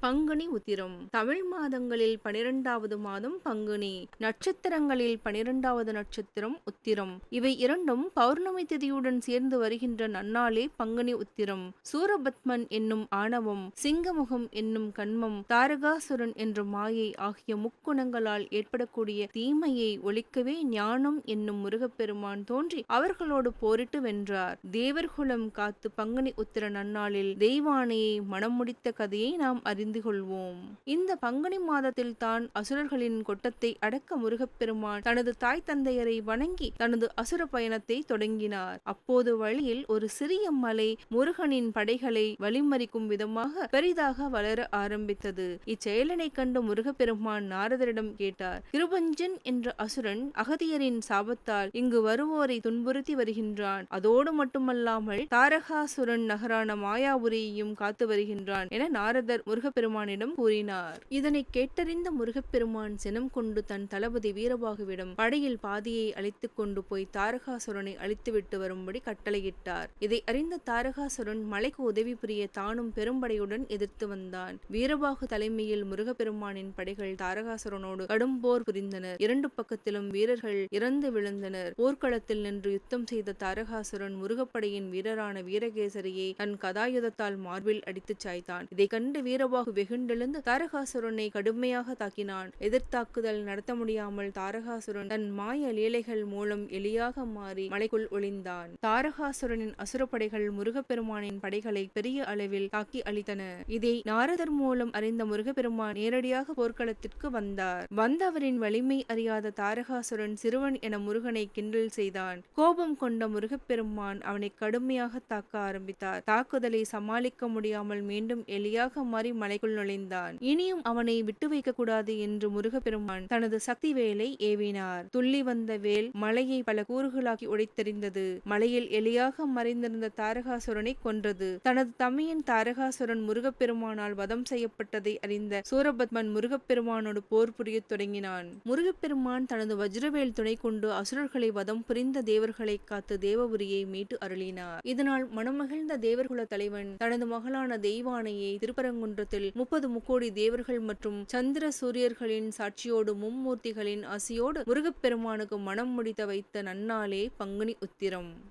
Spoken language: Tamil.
பங்குனி உத்திரம் தமிழ் மாதங்களில் 12வது மாதம் பங்குனி. நட்சத்திரங்களில் 12வது நட்சத்திரம் உத்திரம். இவை இரண்டும் பௌர்ணமி திதியுடன் சேர்ந்து வருகின்ற நன்னாளே பங்குனி உத்திரம். சூரபத்மன் என்னும் ஆணவம், சிங்கமுகம் என்னும் கன்மம், தாரகாசுரன் என்ற மாயை ஆகிய முக்குணங்களால் ஏற்படக்கூடிய தீமையை ஒழிக்கவே ஞானம் என்னும் முருகப்பெருமான் தோன்றி அவர்களோடு போரிட்டு வென்றார். தேவர்குலம் காத்து பங்குனி உத்திர நன்னாளில் தெய்வானையை மனம் முடித்த கதையை நாம் அறிந்து கொள்வோம். இந்த பங்குனி மாதத்தில் தான் அசுரர்களின் கொட்டத்தை அடக்க முருகப்பெருமான் தனது தாய் தந்தையரை வணங்கி தனது அசுர பயணத்தை தொடங்கினார். அப்போது வழியில் ஒரு சிறிய மலை முருகனின் படைகளை வழிமறிக்கும் விதமாக பெரிதாக வளர ஆரம்பித்தது. இச்செயலினை கண்டு முருகப்பெருமான் நாரதரிடம் கேட்டார். கிருபஞ்சன் என்ற அசுரன் அகதியரின் சாபத்தால் இங்கு வருவோரை துன்புறுத்தி வருகின்றான். அதோடு மட்டுமல்லாமல் தாரகாசுரன் நகரான மாயாபுரியையும் காத்து வருகின்றான் என நாரதர் முருகப்பெருமானிடம் கூறினார். இதனை கேட்டறிந்த முருகப்பெருமான் சினம் கொண்டு தன் தளபதி வீரபாகுவிடம் படையில் பாதியை அழித்துக் கொண்டு போய் தாரகாசுரனை அழித்துவிட்டு வரும்படி கட்டளையிட்டார். இதை அறிந்த தாரகாசுரன் மலைக்கு உதவி புரிய தானும் பெரும்படையுடன் எதிர்த்து வந்தான். வீரபாகு தலைமையில் முருகப்பெருமானின் படைகள் தாரகாசுரனோடு கடும் போர் புரிந்தனர். இரண்டு பக்கத்திலும் வீரர்கள் இறந்து விழுந்தனர். போர்க்களத்தில் நின்று யுத்தம் செய்த தாரகாசுரன் முருகப்படையின் வீரரான வீரகேசரியை தன் கதாயுதத்தால் மார்பில் அடித்துச் சாய்த்தான். இதை கண்டு வீரபாகு வெகுண்டெழுந்து தாரகாசுரனை கடுமையாக தாக்கினான். எதிர்த்தாக்குதல் நடத்த முடியாமல் தாரகாசுரன் தன் மாய லீலைகள் மூலம் எலியாக மாறி மலைக்குள் ஒளிந்தான். தாரகாசுரனின் அசுரப்படைகள் முருகப்பெருமானின் படைகளை பெரிய அளவில் தாக்கி அழித்தன. இதை நாரதர் மூலம் அறிந்த முருகப்பெருமான் நேரடியாக போர்க்களத்திற்கு வந்தார். வந்தவரின் வலிமை அறியாத தாரகாசுரன் சிறுவன் என முருகனை கிண்டல் செய்தான். கோபம் கொண்ட முருகப்பெருமான் அவனை கடுமையாக தாக்க ஆரம்பித்தார். தாக்குதலை சமாளிக்க முடியாமல் மீண்டும் எலியாக மாறி மலைக்குள் நுழைந்தான். இனியும் அவனை விட்டு வைக்க கூடாது என்று முருகப்பெருமான் தனது சக்தி வேலை ஏவினார். துள்ளி வந்த வேல் மலையை பல கூறுகளாக்கி உடைத்தெறிந்தது. மலையில் எலியாக மறைந்திருந்த தாரகாசுரனை கொன்றது. தனது தமையன் தாரகாசுரன் முருகப்பெருமானால் வதம் செய்யப்பட்டதை அறிந்த சூரபத்மன் முருகப்பெருமானோடு போர் புரிய தொடங்கினான். முருகப்பெருமான் தனது வஜ்ரவேல் துணை கொண்டு அசுரர்களை வதம் புரிந்த தேவர்களை காத்து தேவபுரியை மீட்டு அருளினார். இதனால் மனமகிழ்ந்த தேவர்குல தலைவன் தனது மகளான தெய்வானையை திருப்பரங்குன்றத்தில் 30 முக்கோடி தேவர்கள் மற்றும் சந்திர சூரியர்களின் சாட்சியோடு மும்மூர்த்திகளின் ஆசியோடு முருகப்பெருமானுக்கு மனம் முடித்த வைத்த நன்னாளே பங்குனி உத்திரம்.